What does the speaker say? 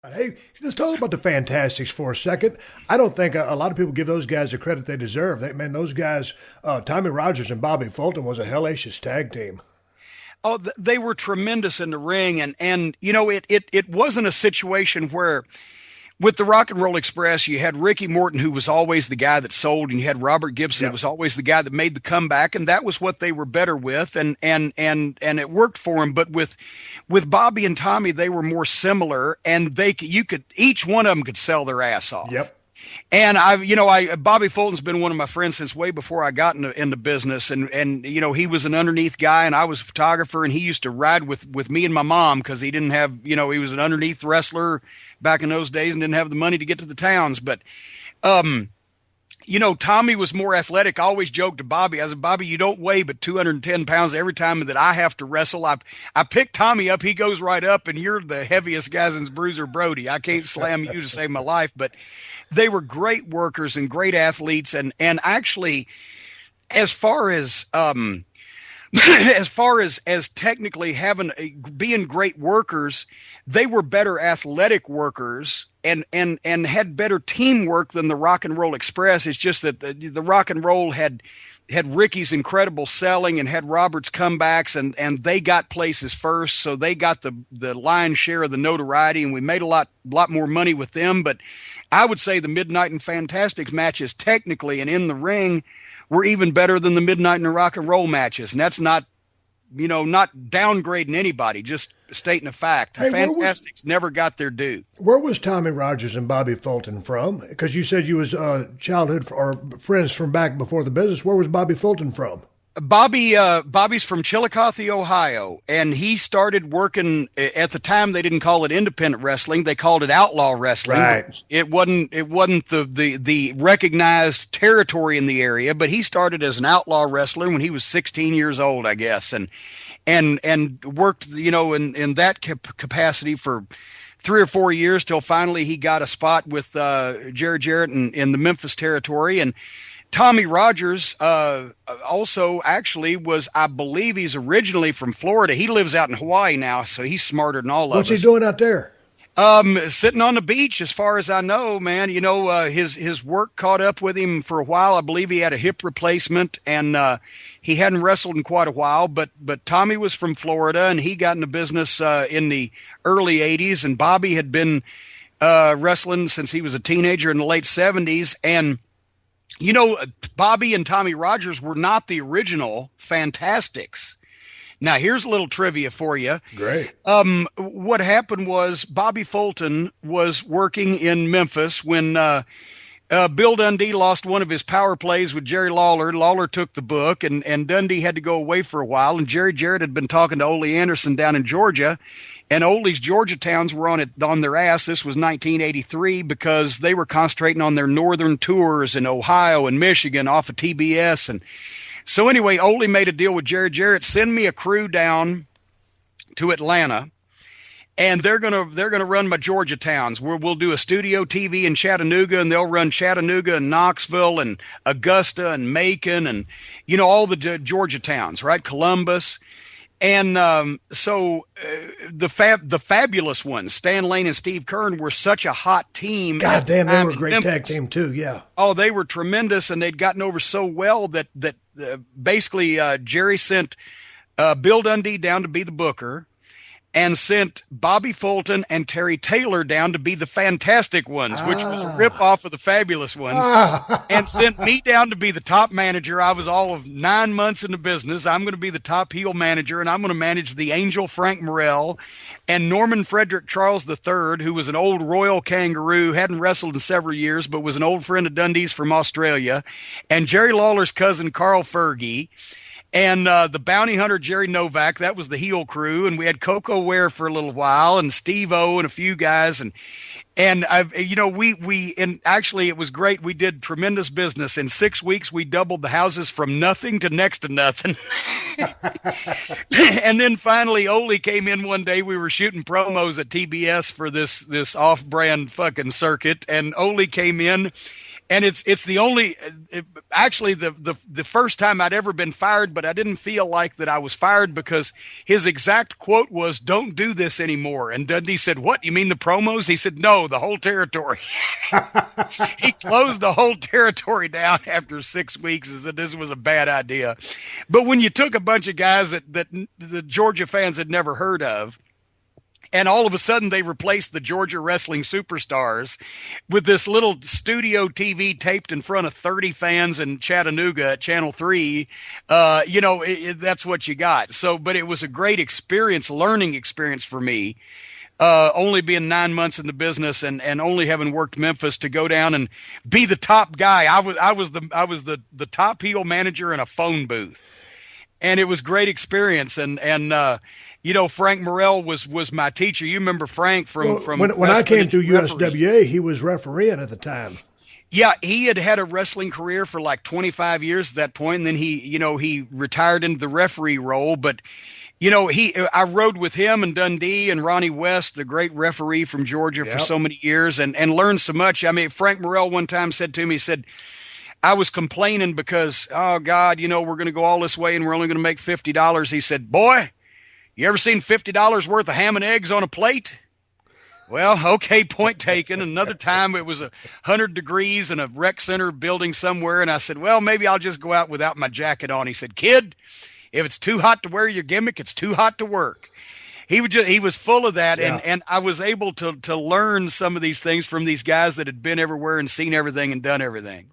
Hey, let's talk about the Fantastics for a second. I don't think a lot of people give those guys the credit they deserve. Man, those guys, Tommy Rogers and Bobby Fulton was a hellacious tag team. Oh, they were tremendous in the ring, and it wasn't a situation where with the Rock and Roll Express you had Ricky Morton, who was always the guy that sold, and you had Robert Gibson, who Yep. was always the guy that made the comeback, and that was what they were better with, and it worked for them. But with Bobby and Tommy, they were more similar, and you could each one of them could sell their ass off. Yep. And Bobby Fulton's been one of my friends since way before I got into business, and he was an underneath guy, and I was a photographer, and he used to ride with me and my mom because he didn't have, he was an underneath wrestler back in those days and didn't have the money to get to the towns, but. Tommy was more athletic. I always joked to Bobby. I said, Bobby, you don't weigh but 210 pounds every time that I have to wrestle. I pick Tommy up. He goes right up, and you're the heaviest guy since Bruiser Brody. I can't slam you to save my life. But they were great workers and great athletes. And actually, as far as as technically being great workers, they were better athletic workers and had better teamwork than the Rock and Roll Express. It's just that the Rock and Roll had Ricky's incredible selling and had Robert's comebacks, and they got places first, so they got the lion's share of the notoriety, and we made a lot more money with them. But I would say the Midnight and Fantastics matches technically and in the ring were even better than the Midnight and the Rock and Roll matches, and that's not downgrading anybody, just stating a fact. The Hey, Fantastics never got their due. where was Tommy Rogers and Bobby Fulton from? Because you said you was childhood or friends from back before the business. Where was Bobby Fulton from? Bobby's from Chillicothe, Ohio, and he started working at the time. They didn't call it independent wrestling; they called it outlaw wrestling. Right. It wasn't the recognized territory in the area, but he started as an outlaw wrestler when he was 16 years old, I guess, and worked in that capacity for 3 or 4 years till finally he got a spot with Jerry Jarrett in the Memphis territory. And Tommy Rogers also actually was, I believe he's originally from Florida. He lives out in Hawaii now, so he's smarter than all of What's he us. doing out there? Sitting on the beach, as far as I know, man. His work caught up with him for a while. I believe he had a hip replacement, and he hadn't wrestled in quite a while. But Tommy was from Florida, and he got into business in the early '80s. And Bobby had been wrestling since he was a teenager in the late '70s, and Bobby and Tommy Rogers were not the original Fantastics. Now, here's a little trivia for you. Great. What happened was Bobby Fulton was working in Memphis when Bill Dundee lost one of his power plays with Jerry Lawler. Lawler took the book, and Dundee had to go away for a while. And Jerry Jarrett had been talking to Ole Anderson down in Georgia, and Ole's Georgia towns were on their ass. This was 1983 because they were concentrating on their northern tours in Ohio and Michigan off of TBS. And so anyway, Ole made a deal with Jerry Jarrett: send me a crew down to Atlanta, and they're gonna run my Georgia towns. We'll do a studio TV in Chattanooga, and they'll run Chattanooga and Knoxville and Augusta and Macon and all the Georgia towns, right? Columbus. And the fabulous ones, Stan Lane and Steve Kern, were such a hot team. God damn, they were a great Memphis. tag team too. Yeah. Oh, they were tremendous, and they'd gotten over so well that basically Jerry sent Bill Dundee down to be the booker, and sent Bobby Fulton and Terry Taylor down to be the Fantastic Ones, which was a rip-off of the Fabulous Ones, and sent me down to be the top manager. I was all of 9 months in the business. I'm going to be the top heel manager, and I'm going to manage the Angel Frank Morrell and Norman Frederick Charles III, who was an old royal kangaroo, hadn't wrestled in several years, but was an old friend of Dundee's from Australia, and Jerry Lawler's cousin, Carl Fergie, and the bounty hunter Jerry Novak. That was the heel crew, and we had Coco Ware for a little while, and Steve O and a few guys, and actually it was great. We did tremendous business. In 6 weeks, we doubled the houses from nothing to next to nothing. And then finally, Ole came in one day. We were shooting promos at TBS for this off-brand fucking circuit, and Ole came in. And it's the only actually the first time I'd ever been fired, but I didn't feel like that I was fired because his exact quote was, "Don't do this anymore." And Dundee said, "What? You mean the promos?" He said, "No, the whole territory." He closed the whole territory down after 6 weeks and said this was a bad idea. But when you took a bunch of guys that the Georgia fans had never heard of, and all of a sudden they replaced the Georgia wrestling superstars with this little studio TV taped in front of 30 fans in Chattanooga at Channel 3. That's what you got. So, but it was a great experience, learning experience for me. Only being 9 months in the business and only having worked Memphis to go down and be the top guy. I was the top heel manager in a phone booth. And it was great experience. And Frank Morrell was my teacher. You remember Frank from when I came to USWA, he was refereeing at the time. Yeah, he had a wrestling career for like 25 years at that point, and then he retired into the referee role. But I rode with him and Dundee and Ronnie West, the great referee from Georgia, for so many years, and learned so much. I mean, Frank Morrell one time said to me, he said, I was complaining because, oh God, we're going to go all this way and we're only going to make $50. He said, "Boy, you ever seen $50 worth of ham and eggs on a plate?" Well, okay, point taken. Another time it was 100 degrees in a rec center building somewhere. And I said, well, maybe I'll just go out without my jacket on. He said, "Kid, if it's too hot to wear your gimmick, it's too hot to work." He was full of that. Yeah. And I was able to learn some of these things from these guys that had been everywhere and seen everything and done everything.